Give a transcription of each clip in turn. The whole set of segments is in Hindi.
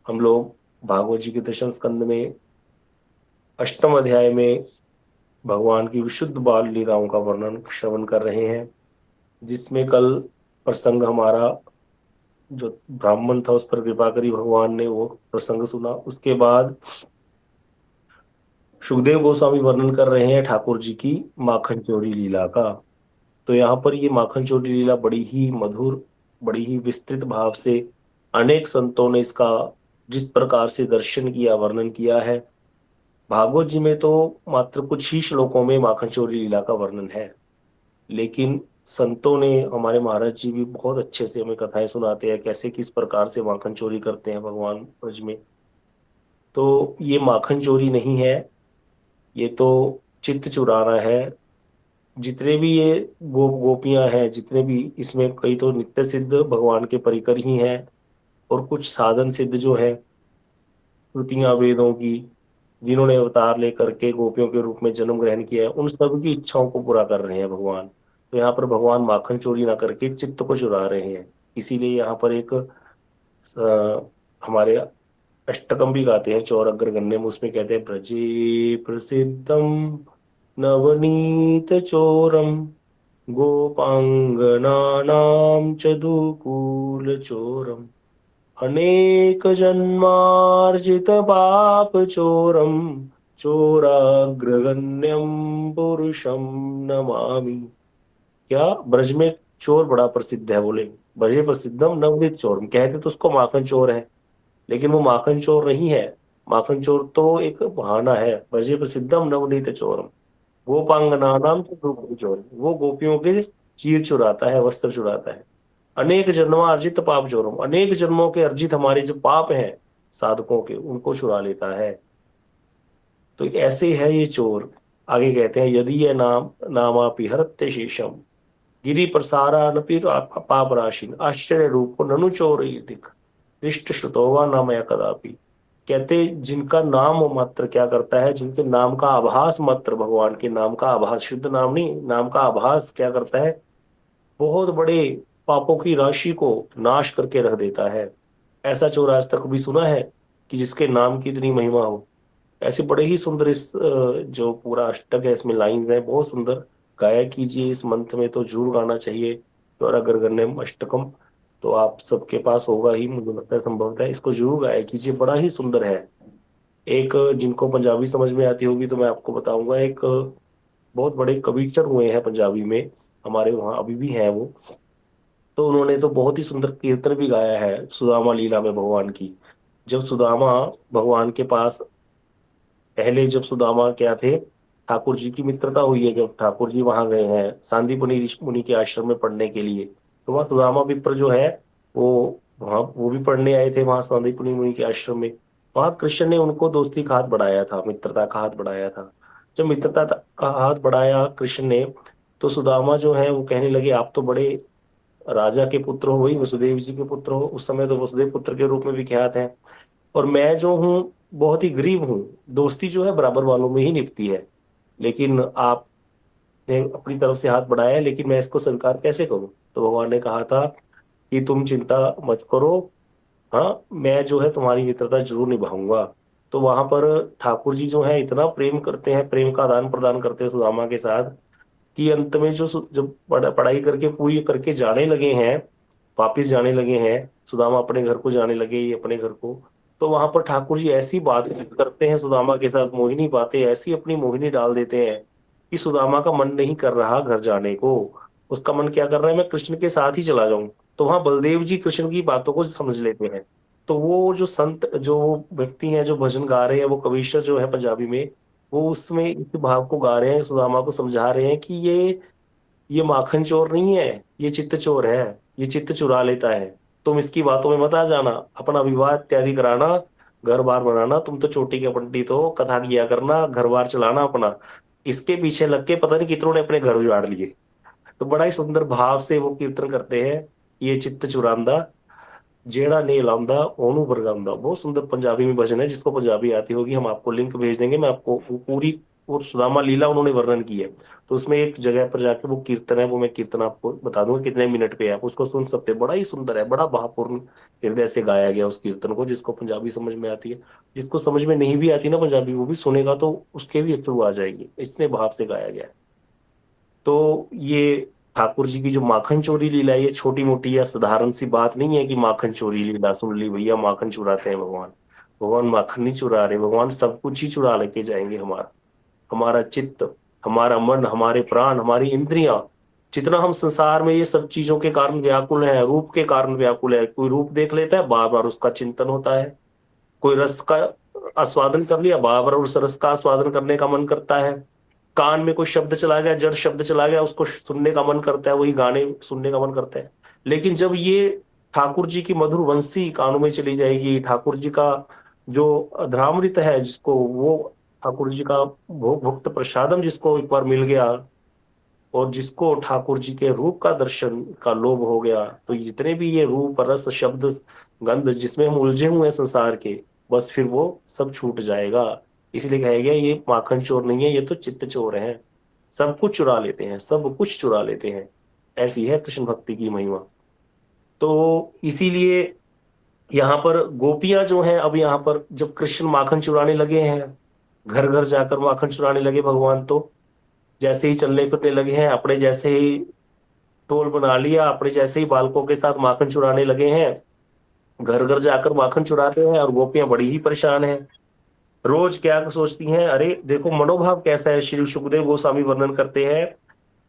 हम लोग भागवत जी के दशम स्कंद में अष्टम अध्याय में भगवान की विशुद्ध बाल लीलाओं का वर्णन श्रवण कर रहे हैं, जिसमें कल प्रसंग हमारा जो ब्राह्मण था उस पर कृपा करी भगवान ने, वो प्रसंग सुना। उसके बाद सुखदेव गोस्वामी वर्णन कर रहे हैं ठाकुर जी की माखन चोरी लीला का। तो यहाँ पर ये माखन चोरी लीला बड़ी ही मधुर, बड़ी ही विस्तृत भाव से अनेक संतों ने इसका जिस प्रकार से दर्शन किया, वर्णन किया है। भागवत जी में तो मात्र कुछ ही श्लोकों में माखन चोरी लीला का वर्णन है, लेकिन संतों ने, हमारे महाराज जी भी बहुत अच्छे से हमें कथाएं सुनाते हैं कैसे किस प्रकार से माखन चोरी करते हैं भगवान ब्रज में। तो ये माखन चोरी नहीं है, ये तो चित्त चुराना है। जितने भी ये गोपियां हैं, जितने भी इसमें, कई तो नित्य सिद्ध भगवान के परिकर ही हैं, और कुछ साधन सिद्ध जो है, श्रुतियां वेदों की, जिन्होंने अवतार लेकर के गोपियों के रूप में जन्म ग्रहण किया है, उन सब की इच्छाओं को पूरा कर रहे हैं भगवान। तो यहाँ पर भगवान माखन चोरी ना करके चित्त को चुरा रहे हैं। इसीलिए यहाँ पर एक हमारे अष्टकम भी गाते हैं चौर अग्रगण्य में, उसमें कहते हैं ब्रजे प्रसिद्धम नवनीत चोरम गोपांगनानां च दुकूल चोरम अनेक जन्मार्जित पाप चोरम चोराग्रगण्यम पुरुषम नमामि। क्या ब्रज में चोर बड़ा प्रसिद्ध है? बोले ब्रजे प्रसिद्धम नवनीत चोर, कहते तो उसको माखन चोर है, लेकिन वो माखन चोर नहीं है। माखन चोर तो एक बहाना है। ब्रजे प्रसिद्धम नवनीत चोरम गोपांगना नाम तो चोर, वो गोपियों के चीर चुराता है, वस्त्र चुराता है। अनेक जन्म अर्जित पाप चोरम, अनेक जन्मों के अर्जित हमारे जो पाप हैं साधकों के, उनको चुरा लेता है। तो ऐसे है ये चोर। आगे कहते हैं यदि ये नामापि हरत्य शेषम गिरि प्रसारानपि पाप राशि आश्चर्य रूप ननु चोर दिख दृष्ट श्रुतोवा नामया कदापि। कहते जिनका नाम मात्र क्या करता है, जिनके नाम का आभास मात्र, भगवान के नाम का आभास, शुद्ध नाम नहीं, नाम का आभास क्या करता है, बहुत बड़े पापों की राशि को नाश करके रख देता है। ऐसा चोर आज तक भी सुना है कि जिसके नाम की इतनी महिमा हो? ऐसे बड़े ही सुंदर इस जो पूरा अष्टक है, इसमें लाइन है बहुत सुंदर। गाया कीजिए इस मंथ में, तो जरूर गाना चाहिए। और अगर गन्ने अष्टकम तो आप सबके पास होगा ही, मुझे लगता है, संभवतः इसको जरूर गाया कीजिए, बड़ा ही सुंदर है। एक जिनको पंजाबी समझ में आती होगी तो मैं आपको बताऊंगा, एक बहुत बड़े कविचर हुए हैं पंजाबी में, हमारे वहाँ अभी भी हैं वो। तो उन्होंने तो बहुत ही सुंदर कीर्तन भी गाया है सुदामा लीला में भगवान की। जब सुदामा भगवान के पास, पहले जब सुदामा क्या थे, ठाकुर जी की मित्रता हुई है, जब ठाकुर जी वहां गए हैं सांदीपनि मुनि के आश्रम में पढ़ने के लिए, तो वहाँ सुदामा मित्र जो है, वो वहाँ वो भी पढ़ने आए थे वहां सांदीपनि मुनि के आश्रम में। वहां कृष्ण ने उनको दोस्ती का हाथ बढ़ाया था, मित्रता का हाथ बढ़ाया था। जब का हाथ बढ़ाया कृष्ण ने, तो सुदामा जो है वो कहने लगे आप तो बड़े राजा के पुत्र हो, वही वसुदेव जी के पुत्र हो, उस समय तो वसुदेव पुत्र के रूप में विख्यात है, और मैं जो हूँ बहुत ही गरीब हूँ। दोस्ती जो है बराबर वालों में ही निभती है, लेकिन आपने अपनी तरफ से हाथ बढ़ाया है, लेकिन मैं इसको स्वीकार कैसे करूं? तो भगवान ने कहा था कि तुम चिंता मत करो, हाँ मैं जो है तुम्हारी मित्रता जरूर निभाऊंगा। तो वहां पर ठाकुर जी जो है इतना प्रेम करते हैं, प्रेम का आदान प्रदान करते हैं सुदामा के साथ, कि अंत में जब पढ़ाई करके पूरी करके जाने लगे हैं, वापिस जाने लगे हैं, सुदामा अपने घर को जाने लगे, ये अपने घर को, तो वहां पर ठाकुर जी ऐसी बात करते हैं सुदामा के साथ, मोहिनी बातें ऐसी अपनी मोहिनी डाल देते हैं कि सुदामा का मन नहीं कर रहा घर जाने को। उसका मन क्या कर रहा है, मैं कृष्ण के साथ ही चला जाऊं। तो वहां बलदेव जी कृष्ण की बातों को समझ लेते हैं। तो वो जो संत, जो व्यक्ति हैं जो भजन गा रहे हैं, वो कविश्वर जो है पंजाबी में, वो उसमें इस भाव को गा रहे हैं, सुदामा को समझा रहे हैं कि ये माखन चोर नहीं है, ये चित्त चोर है, ये चित्त चुरा लेता है। तुम इसकी बातों में मत आ जाना, अपना विवाह इत्यादि कराना, घर बार बनाना, तुम तो चोटी के पंडित हो, कथा किया करना, घर बार चलाना अपना। इसके पीछे लग के पता नहीं कितनों ने अपने घर उजाड़ लिए। तो बड़ा ही सुंदर भाव से वो कीर्तन करते हैं, ये चित्त चुरांदा जेड़ा ने लांदा ओनू बरगांदा। बहुत सुंदर पंजाबी में भजन है, जिसको पंजाबी आती होगी हम आपको लिंक भेज देंगे, मैं आपको वो पूरी और सुदामा लीला उन्होंने वर्णन की है। तो उसमें एक जगह पर जाके वो कीर्तन है, वो मैं कीर्तन आपको बता दूंगा कितने मिनट पे है, आप उसको सुन सकते हैं। बड़ा ही सुंदर है, बड़ा भावपूर्ण हृदय से गाया गया उस कीर्तन को। जिसको पंजाबी समझ में आती है, जिसको समझ में नहीं भी आती ना पंजाबी, वो भी सुनेगा तो उसके भी अश्रु आ जाएगी, इतने भाव से गाया गया है। तो ये ठाकुर जी की जो माखन चोरी लीला है, ये छोटी मोटी या साधारण सी बात नहीं है कि माखन चोरी लीला सुन ली भैया, माखन चुराते हैं भगवान। भगवान माखन नहीं चुरा रहे, भगवान सब कुछ ही चुरा लेके जाएंगे। हमारा हमारा चित्त, हमारा मन, हमारे प्राण, हमारी इंद्रियां, जितना हम संसार में ये सब चीजों के कारण व्याकुल है, रूप के कारण व्याकुल है। कोई रूप देख लेता है, बार बार उसका चिंतन होता है। कोई रस का आस्वादन कर लिया, बार बार उस रस का आस्वादन करने का मन करता है। कान में कोई शब्द चला गया, जड़ शब्द चला गया, उसको सुनने का मन करता है, वही गाने सुनने का मन करता है। लेकिन जब ये ठाकुर जी की मधुर वंशी कानों में चली जाएगी, ठाकुर जी का जो अधरामृत है, जिसको वो ठाकुर जी का भोग भुक्त प्रसादम जिसको एक बार मिल गया, और जिसको ठाकुर जी के रूप का दर्शन का लोभ हो गया, तो जितने भी ये रूप रस शब्द गंध जिसमें हम उलझे हुए हैं संसार के, बस फिर वो सब छूट जाएगा। इसलिए कहा गया ये माखन चोर नहीं है, ये तो चित्त चोर हैं। सब कुछ चुरा लेते हैं, सब कुछ चुरा लेते हैं। ऐसी है कृष्ण भक्ति की महिमा। तो इसीलिए यहाँ पर गोपियां जो हैं, अब यहाँ पर जब कृष्ण माखन चुराने लगे हैं, घर घर जाकर माखन चुराने लगे भगवान, तो जैसे ही चलने फिरने लगे हैं, अपने जैसे ही टोल बना लिया, अपने जैसे ही बालकों के साथ माखन चुराने लगे हैं, घर घर जाकर माखन चुराते हैं। और गोपियां बड़ी ही परेशान हैं। रोज क्या सोचती हैं, अरे देखो मनोभाव कैसा है। श्री सुखदेव गोस्वामी वर्णन करते हैं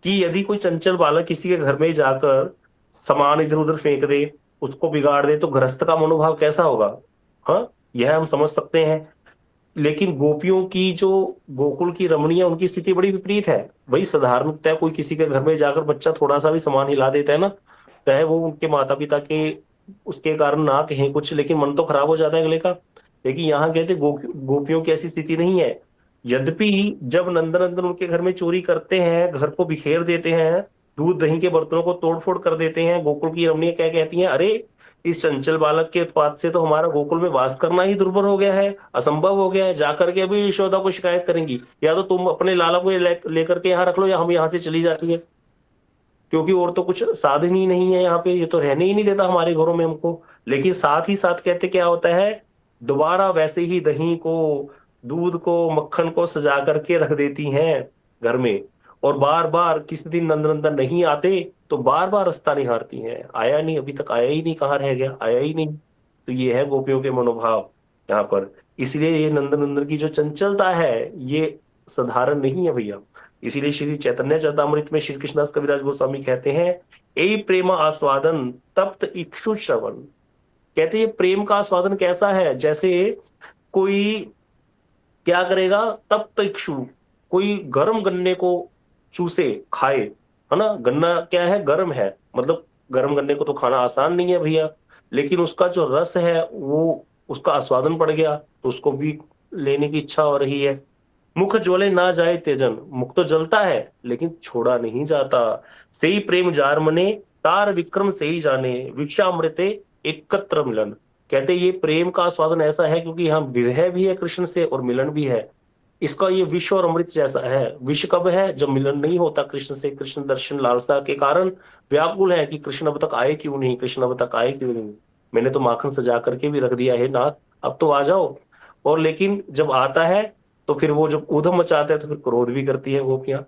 कि यदि कोई चंचल बालक किसी के घर में जाकर सामान इधर उधर फेंक दे, उसको बिगाड़ दे, तो गृहस्थ का मनोभाव कैसा होगा। हाँ, यह हम समझ सकते हैं। लेकिन गोपियों की जो गोकुल की रमणीय, उनकी स्थिति बड़ी विपरीत है। भाई साधारणतः कोई किसी के घर में जाकर बच्चा थोड़ा सा भी सामान हिला देता है ना, चाहे वो उनके माता पिता के उसके कारण ना कहें कुछ, लेकिन मन तो खराब हो जाता है अगले का। लेकिन यहाँ कहते गोपियों की ऐसी स्थिति नहीं है। यद्यपि जब नंदनंदन उनके घर में चोरी करते हैं, घर को बिखेर देते हैं, दूध दही के बर्तनों को तोड़फोड़ कर देते हैं, गोकुल की रमणीय क्या कहती हैं, अरे इस चंचल बालक के उत्पात से तो हमारा गोकुल में वास करना ही दुर्भर हो गया है, असंभव हो गया है। जाकर के अभी यशोदा को शिकायत करेंगी, या तो तुम अपने लाला को लेकर के यहाँ रख लो, या हम यहाँ से चली जाती है, क्योंकि और तो कुछ साधन ही नहीं है यहाँ पे, ये तो रहने ही नहीं देता हमारे घरों में हमको। लेकिन साथ ही साथ कहते क्या होता है, दोबारा वैसे ही दही को, दूध को, मक्खन को सजा करके रख देती हैं घर में। और बार बार किसी दिन नंदनंदन नहीं आते, तो बार बार रास्ता निहारती हैं, आया नहीं, अभी तक आया ही नहीं, कहाँ रह गया, आया ही नहीं। तो ये है गोपियों के मनोभाव यहाँ पर। इसलिए ये नंदनंदन की जो चंचलता है, ये साधारण नहीं है भैया। इसीलिए श्री चैतन्य चरितामृत में श्री कृष्णदास कविराज गोस्वामी कहते हैं, ए प्रेम आस्वादन तप्त इक्षु श्रवण। कहते हैं ये प्रेम का आस्वादन कैसा है, जैसे कोई क्या करेगा, तप्त इक्षु, कोई गर्म गन्ने को चूसे खाए, है ना। गन्ना क्या है, गर्म है, मतलब गर्म गन्ने को तो खाना आसान नहीं है भैया। लेकिन उसका जो रस है, वो उसका आस्वादन पड़ गया, तो उसको भी लेने की इच्छा हो रही है। मुख ज्वले ना जाए तेजन, मुख तो जलता है लेकिन छोड़ा नहीं जाता। से ही प्रेम जार मने, तार विक्रम से ही जाने, विषामृते एकत्र मिलन। कहते ये प्रेम का स्वादन ऐसा है क्योंकि यहाँ विरह भी है कृष्ण से और मिलन भी है। इसका ये विष और अमृत जैसा है। विष कब है, जब मिलन नहीं होता कृष्ण से, कृष्ण दर्शन लालसा के कारण व्याकुल है कि कृष्ण अब तक आए क्यों नहीं, कृष्ण अब तक आए क्यों नहीं। मैंने तो माखन सजा करके भी रख दिया है नाथ, अब तो आ जाओ। और लेकिन जब आता है, तो फिर वो जब ऊधम मचाता है, तो फिर क्रोध भी करती है गोपियां,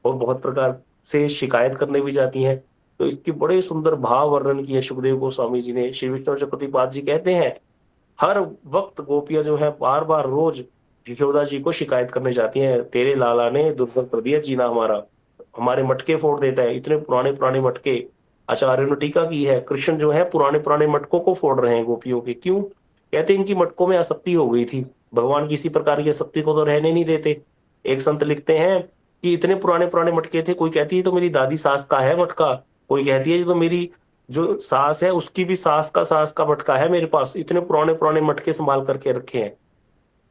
और बहुत प्रकार से शिकायत करने भी जाती हैं। तो इसके बड़े सुंदर भाव वर्णन किए सुखदेव गोस्वामी जी ने। श्री विष्णु चक्रवर्तीपाद जी कहते हैं, हर वक्त गोपियां जो है बार बार रोज यशोदा जी को शिकायत करने जाती हैं, तेरे लाला ने दुर्गत कर दिया जीना हमारा, हमारे मटके फोड़ देता है, इतने पुराने पुराने मटके। आचार्यों ने टीका की है, कृष्ण जो है पुराने पुराने मटकों को फोड़ रहे हैं गोपियों के, क्यों। कहते इनकी मटकों में आसक्ति हो गई थी, भगवान किसी प्रकार की आसक्ति को तो रहने नहीं देते। एक संत लिखते हैं कि इतने पुराने पुराने मटके थे, कोई कहती है तो मेरी दादी सास का है मटका, कोई कहती है ये तो मेरी जो सास है उसकी भी सास का मटका है मेरे पास, इतने पुराने पुराने मटके संभाल करके रखे हैं।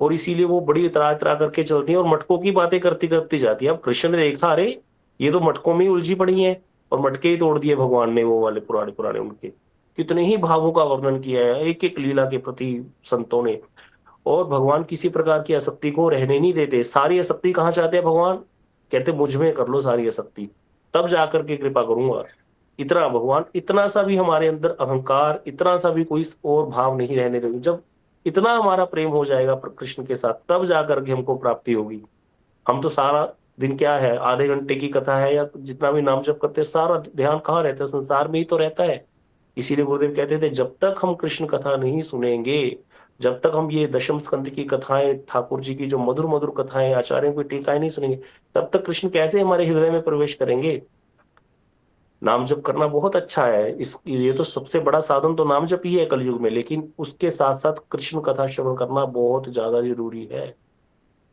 और इसीलिए वो बड़ी इतरा इतरा करके चलती है और मटकों की बातें करती करती जाती है। अब कृष्ण ने देखा, अरे ये तो मटकों में ही उलझी पड़ी है, और मटके ही तोड़ दिए भगवान ने, वो वाले पुराने पुराने उनके। कितने ही भावों का वर्णन किया है एक एक लीला के प्रति संतों ने। और भगवान किसी प्रकार की आसक्ति को रहने नहीं देते। सारी आसक्ति कहाँ चाहते हैं भगवान? कहते मुझ में कर लो सारी आसक्ति, तब जाकर के कृपा करूंगा। इतना भगवान, इतना सा भी हमारे अंदर अहंकार, इतना सा भी कोई और भाव नहीं रहने देंगे। जब इतना हमारा प्रेम हो जाएगा कृष्ण के साथ, तब जाकर के हमको प्राप्ति होगी। हम तो सारा दिन क्या है, आधे घंटे की कथा है या जितना भी नाम जप करते हैं, सारा ध्यान कहाँ रहता है? संसार में ही तो रहता है। इसीलिए गुरुदेव कहते थे जब तक हम कृष्ण कथा नहीं सुनेंगे, जब तक हम ये दशम स्कंद की कथाएं, ठाकुर जी की जो मधुर मधुर कथाएं, आचार्यों की टीकाएं नहीं सुनेंगे, तब तक कृष्ण कैसे हमारे हृदय में प्रवेश करेंगे? नाम जप करना बहुत अच्छा है, इस ये तो सबसे बड़ा साधन तो नाम जप ही है कलयुग में, लेकिन उसके साथ साथ कृष्ण कथा श्रवण करना बहुत ज्यादा जरूरी है।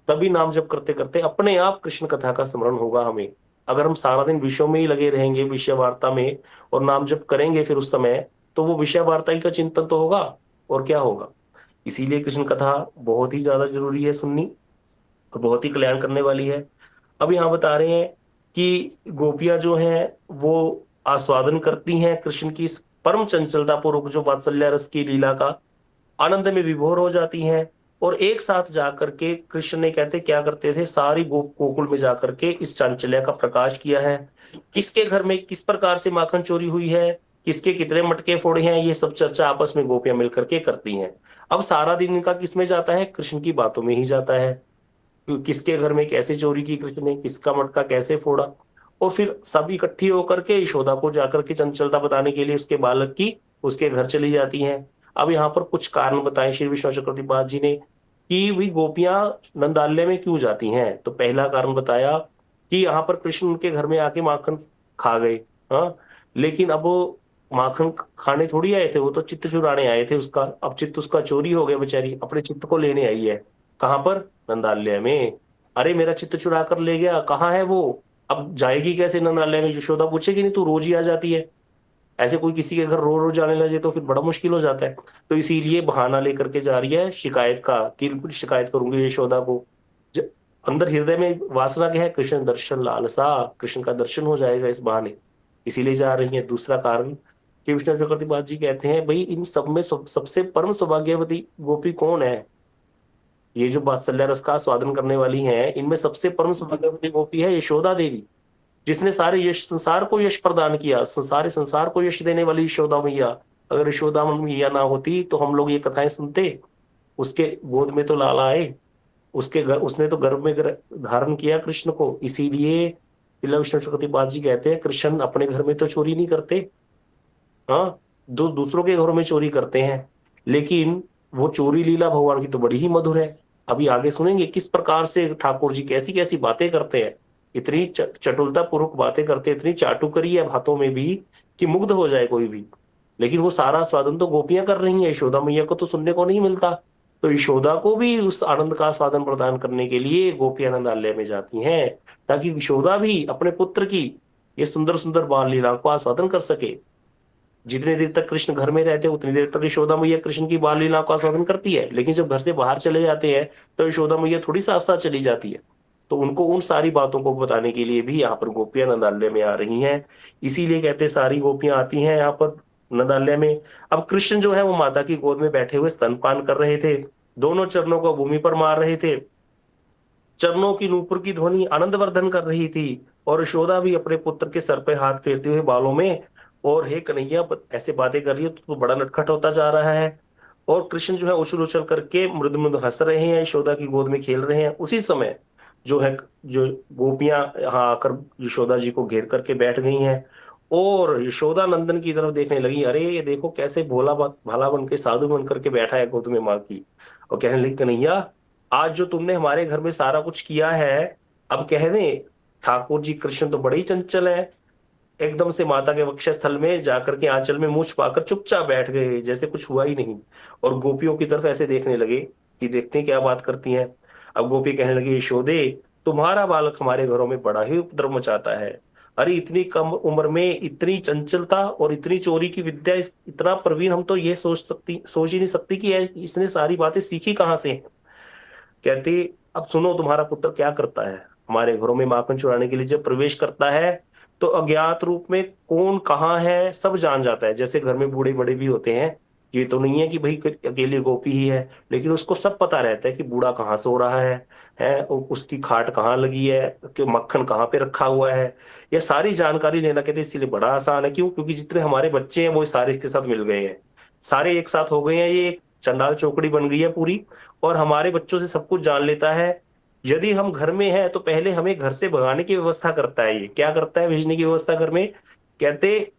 तभी नाम जप करते करते अपने आप कृष्ण कथा का स्मरण होगा हमें। अगर हम सारा दिन विषयों में ही लगे रहेंगे, विषय वार्ता में, और नाम जप करेंगे फिर उस समय, तो वो विषय वार्ता ही का चिंतन तो होगा, और क्या होगा। इसीलिए कृष्ण कथा बहुत ही ज्यादा जरूरी है सुननी, और बहुत ही कल्याण करने वाली है। अब यहाँ बता रहे हैं कि गोपियां जो हैं वो आस्वादन करती हैं कृष्ण की इस परम चंचलता पूर्वक जो वात्सल्य रस की लीला का, आनंद में विभोर हो जाती हैं। और एक साथ जाकर के कृष्ण ने, कहते क्या करते थे, सारी गोकुल में जाकर के इस चांचल्य का प्रकाश किया है। किसके घर में किस प्रकार से माखन चोरी हुई है, किसके कितने मटके फोड़े हैं, ये सब चर्चा आपस में गोपियां मिलकर के करती हैं। अब सारा दिन इनका किस में जाता है? कृष्ण की बातों में ही जाता है। किसके घर में कैसे चोरी की कृष्ण ने, किसका मटका कैसे फोड़ा। और फिर सब इकट्ठी होकर के यशोदा को जाकर के चंचलता बताने के लिए उसके बालक की उसके घर चली जाती हैं। अब यहाँ पर कुछ कारण बताए श्री विष्णु चक्रवर्ती जी ने कि वही गोपियां नंदालय में क्यों जाती हैं। तो पहला कारण बताया कि यहाँ पर कृष्ण उनके घर में आके माखन खा गए। हाँ, लेकिन अब वो माखन खाने थोड़ी आए थे, वो तो चित्त चुराने आए थे उसका। अब चित्त उसका चोरी हो गया, बेचारी अपने चित्त को लेने आई है। कहाँ पर? नंदालय में। अरे मेरा चित्त चुरा कर ले गया, कहाँ है वो? अब जाएगी कैसे नंदालय में? यशोदा पूछेगी नहीं, तू रोज ही आ जाती है। ऐसे कोई किसी के घर रो रो जाने लगे तो फिर बड़ा मुश्किल हो जाता है। तो इसीलिए बहाना लेकर के जा रही है शिकायत का, कि शिकायत करूंगी यशोदा को। ज, अंदर हृदय में वासना क्या है? कृष्ण दर्शन लालसा, कृष्ण का दर्शन हो जाएगा इस बहाने, इसीलिए जा रही है। दूसरा कारण कि विष्णु चक्रवर्ती बात जी कहते हैं, भाई इन सब में सबसे परम सौभाग्यवती गोपी कौन है? ये जो वात्सल्य रस का स्वादन करने वाली हैं, इनमें सबसे परम सौभाग्यवती गोपी है यशोदा देवी, जिसने सारे यश, संसार को यश प्रदान किया। सारे संसार को यश देने वाली यशोदा मैया। अगर यशोदा मैया ना होती तो हम लोग ये कथाएं सुनते? उसके गोद में तो लाला आए, उसके घर, उसने तो गर्भ में धारण किया कृष्ण को। इसीलिए तिलक विष्णु चक्रवर्ती बात जी कहते हैं कृष्ण अपने घर में तो चोरी नहीं करते, हाँ, दूसरों के घरों में चोरी करते हैं। लेकिन वो चोरी लीला भगवान की तो बड़ी ही मधुर है। अभी आगे सुनेंगे किस प्रकार से ठाकुर जी कैसी कैसी बातें करते हैं। इतनी चटुलता पूर्वक बातें करते हैं, इतनी चाटुकरी है बातों में भी कि मुग्ध हो जाए कोई भी। लेकिन वो सारा स्वादन तो गोपियां कर रही हैं, यशोदा मैया को तो सुनने को नहीं मिलता। तो यशोदा को भी उस आनंद का स्वादन प्रदान करने के लिए गोपियां नंदालय में जाती हैं, ताकि यशोदा भी अपने पुत्र की ये सुंदर सुंदर बाल लीला को आस्वादन कर सके। जितनी देर तक कृष्ण घर में रहते हैं उतनी देर तक यशोदा मैया कृष्ण की बाल लीला का आस्वादन करती है, लेकिन जब घर से बाहर चले जाते हैं तो यशोदा मैया थोड़ी साथ साथ चली जाती है। तो उनको उन सारी बातों को बताने के लिए भी यहाँ पर गोपियां नंदालय में आ रही हैं। इसीलिए कहते हैं सारी गोपियां आती हैं यहाँ पर नंदालय में। अब कृष्ण जो है वो माता की गोद में बैठे हुए स्तनपान कर रहे थे, दोनों चरणों को भूमि पर मार रहे थे, चरणों की नूपुर की ध्वनि आनंदवर्धन कर रही थी। और यशोदा भी अपने पुत्र के सर पे हाथ फेरते हुए बालों में, और हे कन्हैया ऐसे बातें कर रही हो तो बड़ा नटखट होता जा रहा है। और कृष्ण जो है उछल उछल करके मृद मृद हंस रहे हैं, यशोदा की गोद में खेल रहे हैं। उसी समय जो है, जो गोपियां यहाँ आकर यशोदा जी को घेर करके बैठ गई हैं, और यशोदा नंदन की तरफ देखने लगी। अरे ये देखो कैसे भोला भाला बन के, साधु बन करके बैठा है गोद में माँ की। और कहने लगी कन्हैया, आज जो तुमने हमारे घर में सारा कुछ किया है, अब कह दें ठाकुर जी कृष्ण तो बड़े ही चंचल है। एकदम से माता के वक्षस्थल में जाकर के आंचल में मुंह छुपाकर चुपचाप बैठ गए, जैसे कुछ हुआ ही नहीं। और गोपियों की तरफ ऐसे देखने लगे कि देखते हैं क्या बात करती हैं। अब गोपी कहने लगी, यशोदे तुम्हारा बालक हमारे घरों में बड़ा ही उपद्रव मचाता है। अरे इतनी कम उम्र में इतनी चंचलता और इतनी चोरी की विद्या, इतना प्रवीण, हम तो ये सोच ही नहीं सकती कि इसने सारी बातें सीखी कहाँ से। कहती अब सुनो तुम्हारा पुत्र क्या करता है। हमारे घरों में माखन चुराने के लिए जब प्रवेश करता है तो अज्ञात रूप में कौन कहाँ है सब जान जाता है। जैसे घर में बूढ़े बड़े भी होते हैं, ये तो नहीं है कि भाई अकेली गोपी ही है, लेकिन उसको सब पता रहता है कि बूढ़ा कहाँ सो रहा है उसकी खाट कहाँ लगी है, कि मक्खन कहाँ पे रखा हुआ है। ये सारी जानकारी लेना कहते हैं इसीलिए बड़ा आसान है। क्यों? क्योंकि जितने हमारे बच्चे हैं वो सारे इसके साथ मिल गए हैं, सारे एक साथ हो गए हैं, ये एक चंडाल चौकड़ी बन गई है पूरी। और हमारे बच्चों से सब कुछ जान लेता है। यदि हम घर में हैं तो पहले हमें घर से भगाने की व्यवस्था करता है। ये क्या करता है? भेजने की व्यवस्था घर में। कहते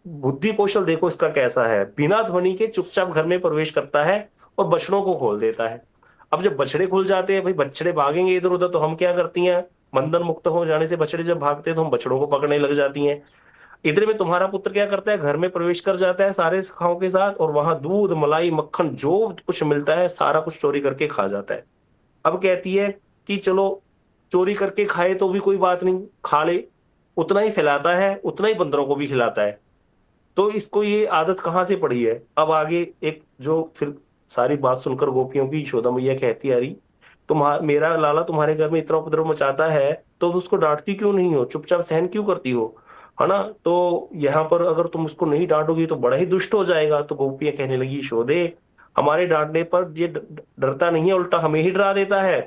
बुद्धि कौशल देखो इसका कैसा है, बिना ध्वनि के चुपचाप घर में प्रवेश करता है और बछड़ों को खोल देता है। अब जब बछड़े खुल जाते हैं, भाई बछड़े भागेंगे इधर उधर, तो हम क्या करती हैं? बंधन मुक्त हो जाने से बछड़े जब भागते हैं तो हम बछड़ों को पकड़ने लग जाती हैं। इतने में तुम्हारा पुत्र क्या करता है? घर में प्रवेश कर जाता है सारे खाओं के साथ, और वहां दूध मलाई मक्खन जो कुछ मिलता है सारा कुछ चोरी करके खा जाता है। अब कहती है कि चलो चोरी करके खाए तो भी कोई बात नहीं, खा ले। उतना ही फैलाता है, उतना ही बंदरों को भी खिलाता है। तो इसको ये आदत कहाँ से पड़ी है? अब आगे एक जो फिर सारी बात सुनकर गोपियों की यशोदा मैया कहती आ रही, मेरा लाला तुम्हारे घर में इतना उपद्रव मचाता है तो तुम उसको डांटती क्यों नहीं हो, चुपचाप सहन क्यों करती हो, है ना? तो यहाँ पर अगर तुम उसको नहीं डांटोगी तो बड़ा ही दुष्ट हो जाएगा। तो गोपियां कहने लगी, यशोदे हमारे डांटने पर ये डरता नहीं है, उल्टा हमें ही डरा देता है।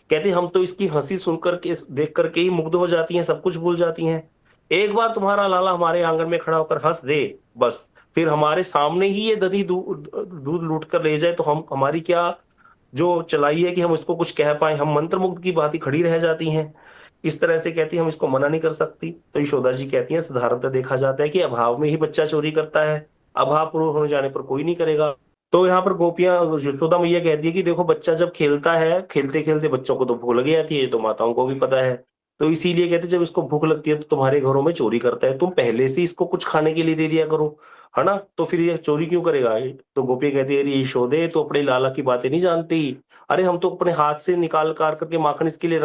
कहती हम तो इसकी हंसी सुनकर के देख करके ही मुग्ध हो जाती हैं, सब कुछ भूल जाती हैं। एक बार तुम्हारा लाला हमारे आंगन में खड़ा होकर हंस दे, बस फिर हमारे सामने ही ये दधी दूध लूट कर ले जाए तो हम हमारी क्या जो चलाई है कि हम इसको कुछ कह पाए, हम मंत्रमुग्ध की बात ही खड़ी रह जाती हैं। इस तरह से कहती हम इसको मना नहीं कर सकती। तो यशोदा जी कहती हैं साधारणतः देखा जाता है कि अभाव में ही बच्चा चोरी करता है, अभाव पूर्ण होने जाने पर कोई नहीं करेगा। तो यहाँ पर गोपियां यशोदा मैया कहती है कि देखो बच्चा जब खेलता है, खेलते खेलते बच्चों को तो भूख लग जाती है, ये तो माताओं को भी पता है। तो इसीलिए कहते हैं जब इसको भूख लगती है तो तुम्हारे घरों में चोरी करता है, तुम पहले से इसको कुछ खाने के लिए दे दिया करो, है ना? तो फिर ये चोरी क्यों करेगा? तो गोपियां कहती है अरे यशोदे तो अपने लाला की बातें नहीं जानती। अरे हम तो अपने हाथ से निकाल कार करके माखन इसके लिए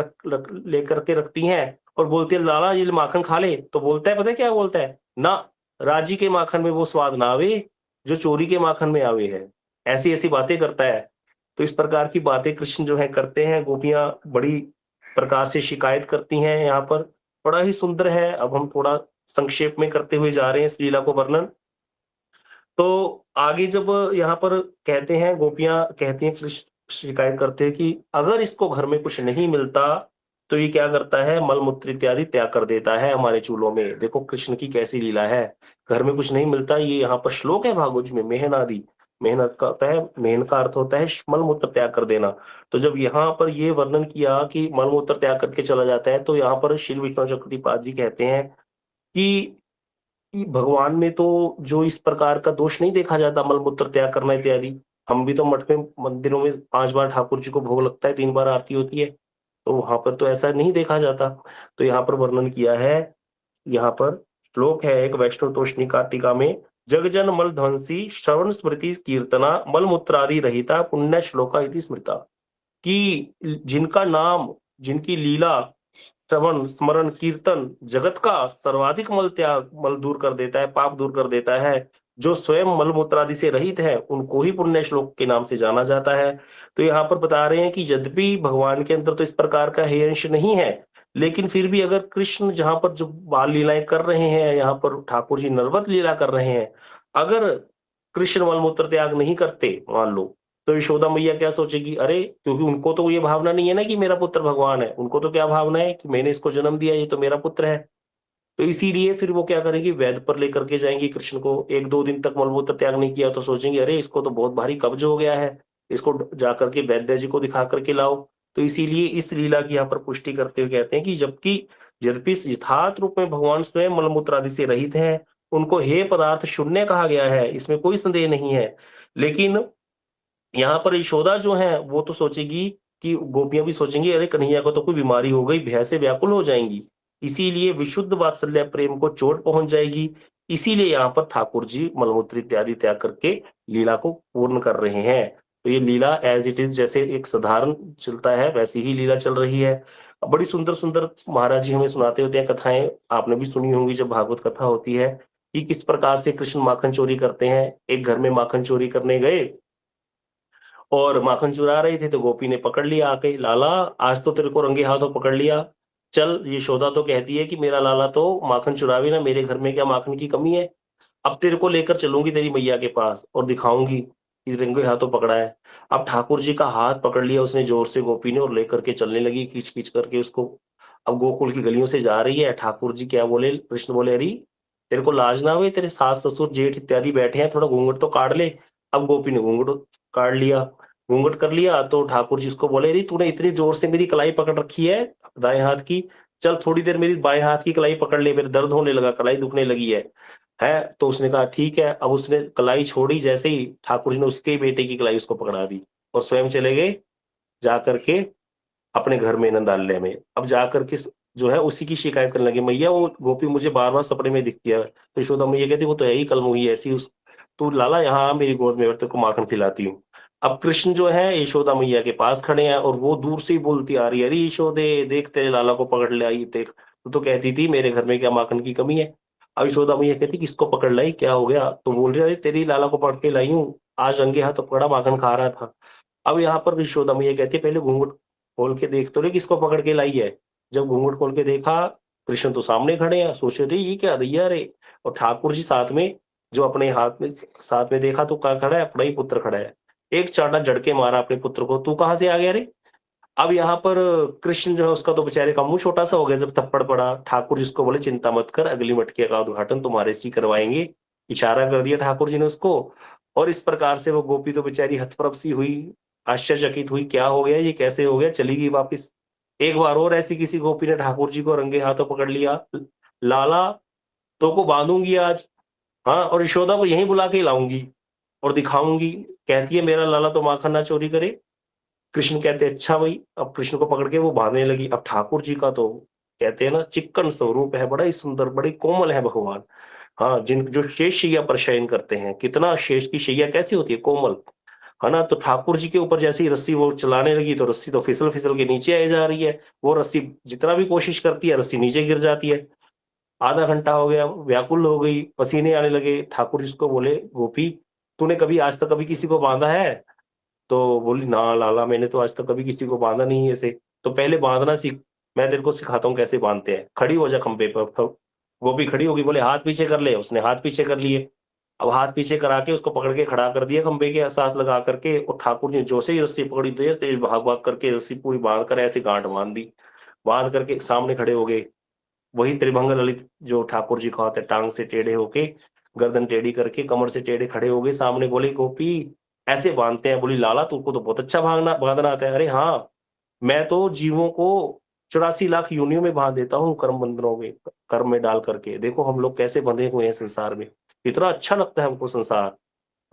लेकर के रखती हैं, और बोलती है लाला ये माखन खा ले, तो बोलता है पता है क्या बोलता है? ना, राजी के माखन में वो स्वाद ना आवे जो चोरी के माखन में आवे है। ऐसी ऐसी बातें करता है। तो इस प्रकार की बातें कृष्ण जो है करते हैं, गोपियां बड़ी प्रकार से शिकायत करती हैं यहाँ पर। बड़ा ही सुंदर है। अब हम थोड़ा संक्षेप में करते हुए जा रहे हैं इस लीला को वर्णन। तो आगे जब यहाँ पर कहते हैं, गोपियां कहती हैं, कृष्ण शिकायत करते हैं कि अगर इसको घर में कुछ नहीं मिलता तो ये क्या करता है? मल मूत्र इत्यादि त्याग कर देता है हमारे चूल्हों में। देखो कृष्ण की कैसी लीला है। घर में कुछ नहीं मिलता, ये यहाँ पर श्लोक है भागवत में, मेहनादि। मेहनत का होता है, मेहन का अर्थ होता है मल मूत्र त्याग कर देना। तो जब यहाँ पर ये वर्णन किया कि मल मूत्र त्याग करके चला जाता है, तो यहाँ पर श्री विष्णु चक्रपाद जी कहते हैं कि भगवान में तो जो इस प्रकार का दोष नहीं देखा जाता, मलमूत्र त्याग करना इत्यादि। हम भी तो मठ में मंदिरों में 5 बार ठाकुर जी को भोग लगता है, 3 बार आरती होती है, तो वहां पर तो ऐसा नहीं देखा जाता। तो यहाँ पर वर्णन किया है। यहाँ पर श्लोक है एक वैष्णव तोषणी कार्तिका में, जगजन मल ध्वंसी श्रवण स्मृति कीर्तना मल मूत्रादि रहिता पुण्य श्लोका इति स्मृता। कि जिनका नाम, जिनकी लीला, श्रवण स्मरण कीर्तन जगत का सर्वाधिक मल त्याग, मल दूर कर देता है, पाप दूर कर देता है, जो स्वयं मल मूत्रादि से रहित है, उनको ही पुण्य श्लोक के नाम से जाना जाता है। तो यहाँ पर बता रहे हैं कि यद्यपि भगवान के अंदर तो इस प्रकार का हे अंश नहीं है, लेकिन फिर भी अगर कृष्ण जहाँ पर जो बाल लीलाएं कर रहे हैं, यहाँ पर ठाकुर जी नरवत लीला कर रहे हैं, अगर कृष्ण मल मूत्र त्याग नहीं करते मान लो, तो यशोदा मैया क्या सोचेगी? अरे क्योंकि उनको तो ये भावना नहीं है ना कि मेरा पुत्र भगवान है, उनको तो क्या भावना है कि मैंने इसको जन्म दिया, ये तो मेरा पुत्र है। तो इसीलिए फिर वो क्या करेंगी? वैद्य पर लेकर के जाएंगी कृष्ण को। 1-2 दिन तक मलमूत्र त्याग नहीं किया तो सोचेंगे अरे इसको तो बहुत भारी कब्ज हो गया है, इसको जाकर के वैद्य जी को दिखा करके लाओ। तो इसीलिए इस लीला की यहाँ पर पुष्टि करते हुए कहते हैं कि जबकि यद्यपि यथार्थ रूप में भगवान स्वयं मलमूत्र आदि से रहित हैं, उनको हे पदार्थ शून्य कहा गया है, इसमें कोई संदेह नहीं है। लेकिन यहाँ पर यशोदा जो है वो तो सोचेगी कि गोपियां भी सोचेंगी अरे कन्हैया को तो कोई बीमारी हो गई, भय से व्याकुल हो जाएंगी, इसीलिए विशुद्ध वात्सल्य प्रेम को चोट पहुंच जाएगी। इसीलिए यहाँ पर ठाकुर जी मलमूत्र इत्यादि त्याग करके लीला को पूर्ण कर रहे हैं। तो ये लीला एज इट इज, जैसे एक साधारण चलता है वैसी ही लीला चल रही है। बड़ी सुंदर सुंदर महाराज जी हमें सुनाते होते हैं कथाएं, आपने भी सुनी होंगी जब भागवत कथा होती है, कि किस प्रकार से कृष्ण माखन चोरी करते हैं। एक घर में माखन चोरी करने गए और माखन चुरा रहे थे, तो गोपी ने पकड़ लिया आके, लाला आज तो तेरे को रंगे हाथों पकड़ लिया। चल, यशोदा तो कहती है कि मेरा लाला तो माखन चुरावे ना, मेरे घर में क्या माखन की कमी है? अब तेरे को लेकर चलूँगी तेरी मैया के पास और दिखाऊँगी कि रंगे हाथों पकड़ा है। अब ठाकुर जी का हाथ पकड़ लिया उसने ज़ोर से गोपी ने और लेकर के चलने लगी खींच-खींच करके उसको। अब गोकुल की गलियों से जा रही है, ठाकुर जी क्या बोले, कृष्ण बोले, "अरे! तेरे को लाज ना आवे? तेरे सास-ससुर, जेठ इत्यादि बैठे हैं, थोड़ा घूँघट तो काढ़ ले।" अब गोपी ने घूँघट काढ़ लिया, घूँघट कर लिया तो ठाकुर जी उसको बोले, "अरे! तूने इतनी ज़ोर से मेरी कलाई पकड़ रखी है दाएँ हाथ की, चल थोड़ी देर मेरी बाएँ हाथ की कलाई पकड़ ले, मेरे दर्द होने लगा, कलाई दुखने लगी है।" हैं? तो उसने कहा ठीक है, अब उसने कलाई छोड़ी जैसे ही ठाकुर जी ने उसके ही बेटे की कलाई उसको पकड़ा दी और स्वयं चले गए जाकर के अपने घर में नंदालय में। अब जाकर के जो है उसी की शिकायत करने लगे, मैया वो गोपी मुझे बार-बार सपने में दिखती है। तो यशोदा मैया कहती वो तो है ही कल हुई ऐसी उस तू लाला यहाँ आ मेरी गोद में और तेरे को माखन खिलाती हूँ। अब कृष्ण जो है यशोदा मैया के पास खड़े हैं और वो दूर से ही बोलती आ रही है, अरे यशोदे देख तेरे लाला को पकड़ ले आई देख, तू तो कहती थी मेरे घर में क्या माखन की कमी है। अब यशोदा मैया कहती किसको पकड़ लाई क्या हो गया? तो बोल रही है अरे तेरी लाला को पकड़ के लाई हूँ, आज रंगे हाथों पकड़ा माखन खा रहा था। अब यहाँ पर यशोदा मैया कहती है पहले घूंघट खोल के देख तो ले किसको पकड़ के लाई है। जब घूंघट खोल के देखा, कृष्ण तो सामने खड़े हैं, सोच रहे ये क्या दैया रे! और ठाकुर जी साथ में जो अपने हाथ में साथ में देखा तो कहाँ खड़ा है? अपना ही पुत्र खड़ा है। एक चाँटा झटके मारा अपने पुत्र को, "तू कहाँ से आ गया रे?" अब यहाँ पर कृष्ण जो है उसका तो बेचारे का मुँह छोटा-सा हो गया जब थप्पड़ पड़ा। ठाकुर जी उसको बोले, "चिंता मत कर, अगली मटकी का उद्घाटन तुम्हारे से ही करवाएँगे।" इशारा कर दिया ठाकुर जी ने उसको और इस प्रकार से वो गोपी तो बेचारी हतप्रभ सी हुई, आश्चर्यचकित हुई, क्या हो गया? ये कैसे हो गया? चली गई वापिस। एक बार और ऐसी किसी गोपी ने ठाकुर जी को रंगे हाथों पकड़ लिया। "लाला, तो को बाँधूँगी आज, हाँ, और यशोदा को यहीं बुला के लाऊँगी और दिखाऊँगी।" कहती है, "मेरा लाला तो माखन ना चोरी करे।" कृष्ण कहते हैं, "अच्छा भई।" अब कृष्ण को पकड़ के वो बाँधने लगी। अब ठाकुर जी का तो कहते हैं ना चिक्कन स्वरूप है, बड़ा ही सुंदर, बड़े कोमल है भगवान। हाँ, जिन जो शेष शैय्या पर शयन करते हैं, कितना शेष की शैय्या कैसी होती है कोमल, है ना? तो ठाकुर जी के ऊपर जैसे ही रस्सी वो चलाने लगी तो रस्सी तो फिसल-फिसल के नीचे आई जा रही है। वो रस्सी जितना भी कोशिश करती है, रस्सी नीचे गिर जाती है। आधा घंटा हो गया, व्याकुल हो गई, पसीने आने लगे। ठाकुर जी उसको बोले, "गोपी, तूने कभी आज तक कभी किसी को बाँधा है?" तो बोली, "ना लाला मैंने तो आज तक कभी किसी को बाँधा नहीं है ऐसे।" "तो पहले बाँधना सीख, मैं तेरे को सिखाता हूँ कैसे बाँधते हैं। खड़ी हो जा खंभे पर।" तो गोपी खड़ी हो गई, बोले, "हाथ पीछे कर ले।" उसने हाथ पीछे कर लिए। अब हाथ पीछे करा के उसको पकड़ के खड़ा कर दिया खंभे के साथ लगा करके और ठाकुर ने जो से ही रस्सी पकड़ी तेज-तेज भाग-भाग करके रस्सी पूरी बाँध कर ऐसे गाँठ बाँध दी। बाँध करके सामने खड़े हो गए। वही त्रिभंग ललित जो ठाकुर जी को आते हैं, टाँग से टेढ़े होके, गर्दन टेढ़ी करके, कमर से टेढ़े खड़े हो गए सामने, बोले, "गोपी, ऐसे बाँधते हैं।" बोली, "लाला तुमको तो बहुत अच्छा भागना बाँधना आता है।" "अरे हाँ, मैं तो जीवों को 84 लाख योनियों में बाँध देता हूँ कर्म बंधनों में, कर्म में डाल करके। देखो हम लोग कैसे बंधे हुए हैं संसार में। इतना अच्छा लगता है हमको संसार।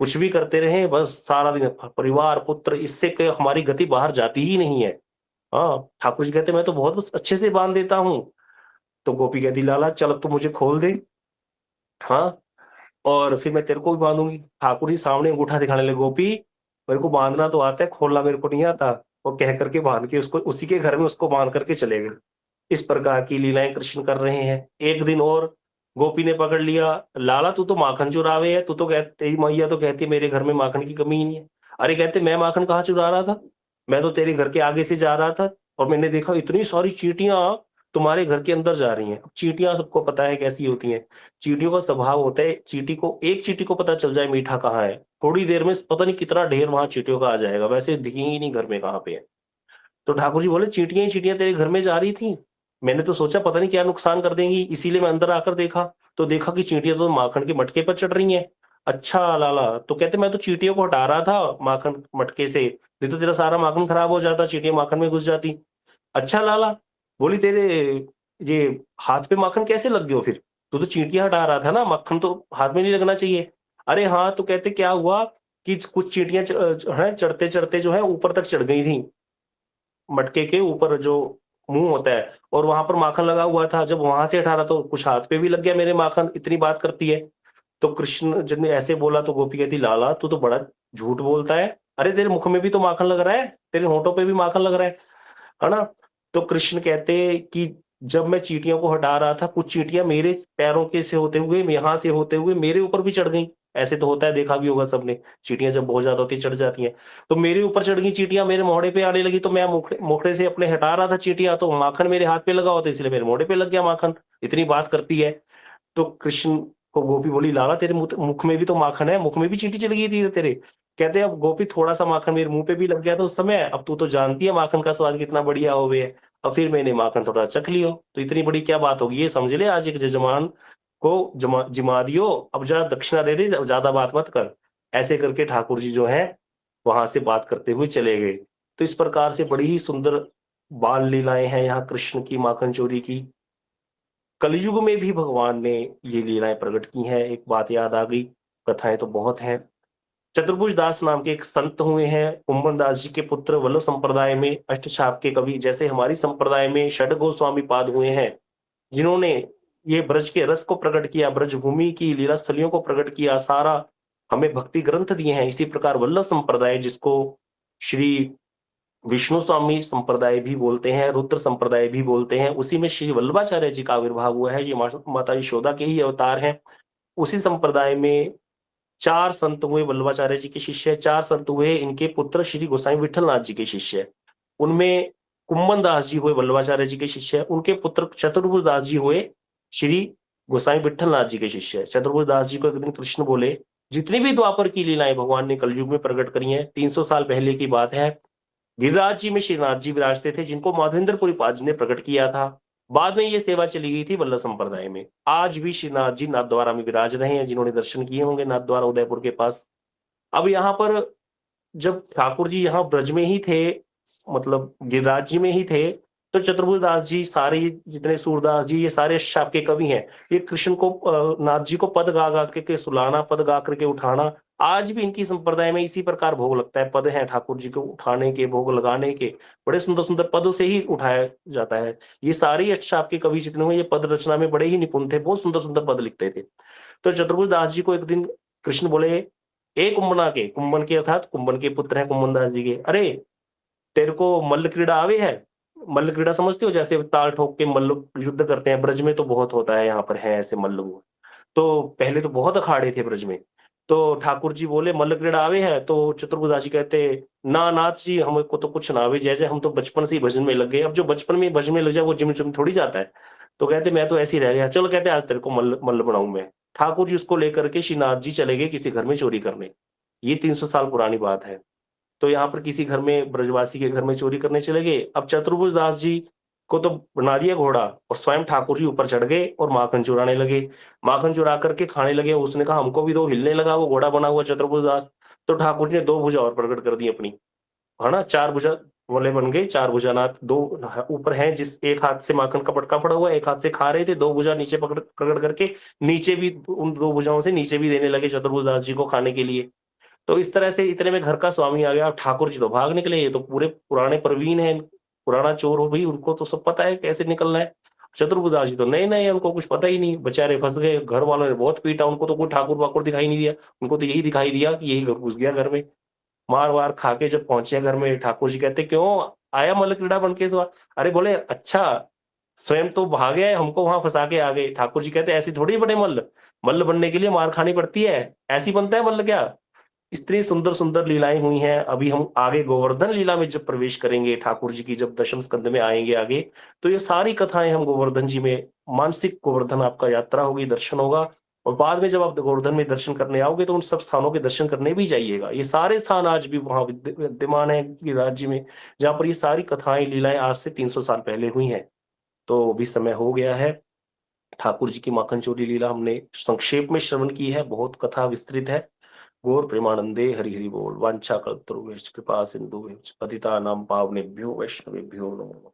कुछ भी करते रहें बस सारा दिन परिवार, पुत्र इससे क हमारी गति बाहर जाती ही नहीं है। हाँ, ठाकुर जी कहते हैं मैं तो बहुत बस अच्छे से बाँध देता हूँ।" तो गोपी कहती, "लाला चल अब तू मुझे खोल दे, हाँ, और फिर मैं तेरे को भी बाँधूँगी।" ठाकुर जी सामने अंगूठा दिखाने लगे, "गोपी, मेरे को बाँधना तो आता है, खोलना मेरे को नहीं आता।" वो कह कर के बाँध के उसको उसी के घर में उसको बाँध करके चले गए। इस प्रकार की लीलाएँ कृष्ण कर रहे हैं। एक दिन और गोपी ने पकड़ लिया, "लाला तू तो माखन चुरावे है, तू तो कह तेरी मैया तो कहती है मेरे घर में माखन की कमी ही नहीं है।" अरे कहते, "मैं माखन कहाँ चुरा रहा था? मैं तो तेरे घर के आगे से जा रहा था और मैंने देखा इतनी सारी चींटियाँ तुम्हारे घर के अंदर जा रही हैं।" अब चींटियाँ सबको पता है कैसी होती हैं। चींटियों का स्वभाव होता है एक चींटी को पता चल जाए मीठा कहाँ है, थोड़ी देर में पता नहीं कितना ढेर वहाँ चींटियों का आ जाएगा, वैसे दिखेंगी ही नहीं घर में कहाँ पे है। तो ठाकुर जी बोले, "चींटियाँ ही चींटियाँ तेरे घर में जा रही थीं। मैंने तो सोचा पता नहीं क्या नुकसान कर देंगी, इसीलिए मैं अंदर आकर देखा, तो देखा कि चींटियाँ तो माखन के मटके पर चढ़ रही हैं।" "अच्छा लाला।" तो कहते, "मैं तो चींटियों को हटा रहा था माखन मटके से, नहीं तो तेरा सारा माखन खराब हो जाता, चींटियाँ माखन में घुस जाती।" "अच्छा लाला।" बोली, "तेरे ये हाथ पे माखन कैसे लग गयो फिर? तू तो चींटियाँ हटा रहा था ना, मक्खन तो हाथ में नहीं लगना चाहिए।" "अरे हाँ।" तो कहते, "क्या हुआ कि कुछ चींटियाँ जो है चढ़ते-चढ़ते जो है ऊपर तक चढ़ गई थीं। मटके के ऊपर जो मुँह होता है और वहाँ पर माखन लगा हुआ था, जब वहाँ से हटा रहा तो कुछ हाथ पे भी लग गया मेरे माखन, इतनी बात करती है। तो कृष्ण जब ने ऐसे बोला तो गोपी कहती, "लाला तू तो बड़ा झूठ बोलता है। अरे तेरे मुख में भी तो माखन लग रहा है, तेरे होठों पे भी माखन लग रहा है ना?" तो कृष्ण कहते कि जब मैं चींटियों को हटा रहा था, कुछ चींटियाँ मेरे पैरों के से होते हुए, यहाँ से होते हुए मेरे ऊपर भी चढ़ गईं। ऐसे तो होता है, देखा भी होगा सबने, चींटियाँ जब बहुत ज़्यादा होती हैं, चढ़ जाती हैं। तो मेरे ऊपर चढ़ गई चींटियाँ, मेरे मोहड़े पे आने लगी, तो मैं मुखड़े से अपने हटा रहा था चींटियाँ, तो माखन मेरे हाथ पे लगा हुआ था, इसलिए मेरे मोहड़े पे लग गया माखन। इतनी बात करती है। तो कृष्ण तो गोपी बोली, लाला तेरे मुख में भी तो माखन है, मुख में भी चींटी चली गई थी तेरे। कहते अब गोपी थोड़ा सा माखन मेरे मुंह पे भी लग गया था उस समय, अब तू तो जानती है माखन का स्वाद कितना बढ़िया हो गया है, अब फिर मैंने माखन थोड़ा चख लियो, तो इतनी बड़ी क्या बात होगी, ये समझ ले आज एक जजमान को जिमा दियो, अब जरा दक्षिणा दे दे, ज्यादा बात मत कर। ऐसे करके ठाकुर जी जो है वहां से बात करते हुए चले गए। तो इस प्रकार से बड़ी ही सुंदर बाल लीलाएं हैं यहाँ कृष्ण की, माखन चोरी की। कलयुग में भी भगवान ने ये लीलाएं प्रकट की हैं। एक बात याद आ गई, कथाएं तो बहुत हैं। चतुर्भुज दास नाम के एक संत हुए हैं, कुंभन दास जी के पुत्र, वल्लभ संप्रदाय में अष्टछाप के कवि, जैसे हमारी संप्रदाय में षड गोस्वामी पाद हुए हैं, जिन्होंने ये ब्रज के रस को प्रकट किया, ब्रज भूमि की लीला स्थलियों को प्रकट किया, सारा हमें भक्ति ग्रंथ दिए हैं। इसी प्रकार वल्लभ संप्रदाय, जिसको श्री विष्णु स्वामी संप्रदाय भी बोलते हैं, रुद्र संप्रदाय भी बोलते हैं, उसी में श्री वल्लभाचार्य जी का आविर्भाव हुआ है। ये माता यशोदा के ही अवतार हैं। उसी संप्रदाय में चार संत हुए वल्लभाचार्य जी के शिष्य, चार संत हुए इनके पुत्र श्री गोसाई विठलनाथ जी के शिष्य। उनमें कुम्मन दास जी हुए वल्लभाचार्य जी के शिष्य, उनके पुत्र चतुर्भुज दास जी हुए श्री गोसाई विठलनाथ जी के शिष्य। चतुर्भुज दास जी को एक दिन कृष्ण बोले, जितनी भी द्वापर की लीलाएं भगवान ने कलयुग में प्रकट करी हैं, 300 साल पहले की बात है, गिरिराज जी में श्रीनाथ जी विराजते थे, जिनको माधवेंद्रपुरी पाद जी ने प्रकट किया था। बाद में ये सेवा चली गई थी वल्लभ संप्रदाय में। आज भी श्रीनाथ जी नाथ द्वारा में विराज रहे हैं, जिन्होंने दर्शन किए होंगे नाथ द्वारा उदयपुर के पास। अब यहाँ पर जब ठाकुर जी यहाँ ब्रज में ही थे, मतलब गिरिराज जी में ही थे, तो चतुर्भुज दास जी, सारे जितने सूरदास जी, ये सारे शाप के कवि हैं। ये कृष्ण को नाथ जी को पद गा गा के सुलाना, पद गा करके उठाना, आज भी इनकी संप्रदाय में इसी प्रकार भोग लगता है। पद हैं ठाकुर जी को उठाने के, भोग लगाने के, बड़े सुंदर सुंदर पदों से ही उठाया जाता है। ये सारे ही शाप के कवि जितने हुए, ये पद रचना में बड़े ही निपुण थे, बहुत सुंदर सुंदर पद लिखते थे। तो चतुर्भुज दास जी को एक दिन कृष्ण बोले, ए कुंभना के, कुंभन के अर्थात कुंभन के पुत्र हैं कुंभन दास जी के, अरे तेरे को मल्ल क्रीड़ा आवे है। मल्ल क्रीड़ा समझते हो, जैसे ताल ठोक के मल्ल युद्ध करते हैं, ब्रज में तो बहुत होता है, यहाँ पर है ऐसे मल्ल वो। तो पहले तो बहुत अखाड़े थे ब्रज में। तो ठाकुर जी बोले मल्ल क्रीड़ा आवे है, तो चतुर्भुज जी कहते, ना नाथ जी हमको तो कुछ ना आवे, जैसे हम तो बचपन से ही भजन में लग गए, अब जो बचपन में भजन में लग जाए वो जिम जिम थोड़ी जाता है। तो कहते मैं तो ऐसे ही रह गया, चलो कहते आज तेरे को मल्ल मल्ल बनाऊं मैं। ठाकुर जी उसको लेकर के श्रीनाथ जी चले गए किसी घर में चोरी करने। ये 300 साल पुरानी बात है। तो यहाँ पर किसी घर में, ब्रजवासी के घर में चोरी करने चले गए। अब चतुर्भुज दास जी को तो बना दिया घोड़ा, और स्वयं ठाकुर जी ऊपर चढ़ गए और माखन चुराने लगे। माखन चुरा करके खाने लगे। उसने कहा हमको भी दो, हिलने लगा वो घोड़ा बना हुआ चतुर्भुज दास। तो ठाकुर जी ने दो भुजा और प्रकट कर दी अपनी, है ना, चार भुजा वाले बन गए, चार भुजानाथ। दो ऊपर हैं, जिस एक हाथ से माखन का पटका पड़ा हुआ, एक हाथ से खा रहे थे, दो भुजा नीचे पकड़ प्रकट करके नीचे भी, उन दो भुजाओं से नीचे भी देने लगे चतुर्भुज दास जी को खाने के लिए। तो इस तरह से इतने में घर का स्वामी आ गया। अब ठाकुर जी तो भाग निकले, ये तो पूरे पुराने प्रवीण हैं, पुराना चोर हो भाई, उनको तो सब पता है कैसे निकलना है। चतुर्भुज जी तो नए नए, उनको कुछ पता ही नहीं, बेचारे फंस गए। घर वालों ने बहुत पीटा उनको, तो कोई ठाकुर वाकुर दिखाई नहीं दिया। उनको तो यही दिखाई दिया कि यही घुस गया घर में। मार वार खा के जब पहुंचे घर में, ठाकुर जी कहते क्यों आया मल्ल क्रीड़ा बन के सवार। अरे बोले अच्छा, स्वयं तो भागे आए, हमको वहां फंसा के आ गए। ठाकुर जी कहते ऐसी थोड़ी बने मल्ल, मल्ल बनने के लिए मार खानी पड़ती है, ऐसी बनता है मल्ल क्या। इतनी सुंदर सुंदर लीलाएं हुई हैं। अभी हम आगे गोवर्धन लीला में जब प्रवेश करेंगे, ठाकुर जी की जब दशम स्कंद में आएंगे आगे, तो ये सारी कथाएं हम गोवर्धन जी में, मानसिक गोवर्धन आपका यात्रा होगी, दर्शन होगा। और बाद में जब आप गोवर्धन में दर्शन करने आओगे तो उन सब स्थानों के दर्शन करने भी जाइएगा। ये सारे स्थान आज भी वहां विद्यमान है राज्य में, जहाँ पर ये सारी कथाएं लीलाएं आज से 300 साल पहले हुई हैं। तो अभी समय हो गया है। ठाकुर जी की माखन चोरी लीला हमने संक्षेप में श्रवण की है, बहुत कथा विस्तृत है। गौर प्रेमानंदे हरि हरि बोल। वांछा कल्पतरुभ्यश्च कृपा सिंधुभ्यश्च पतितानां पावनेभ्यो वैष्णवेभ्यो नमो नमः।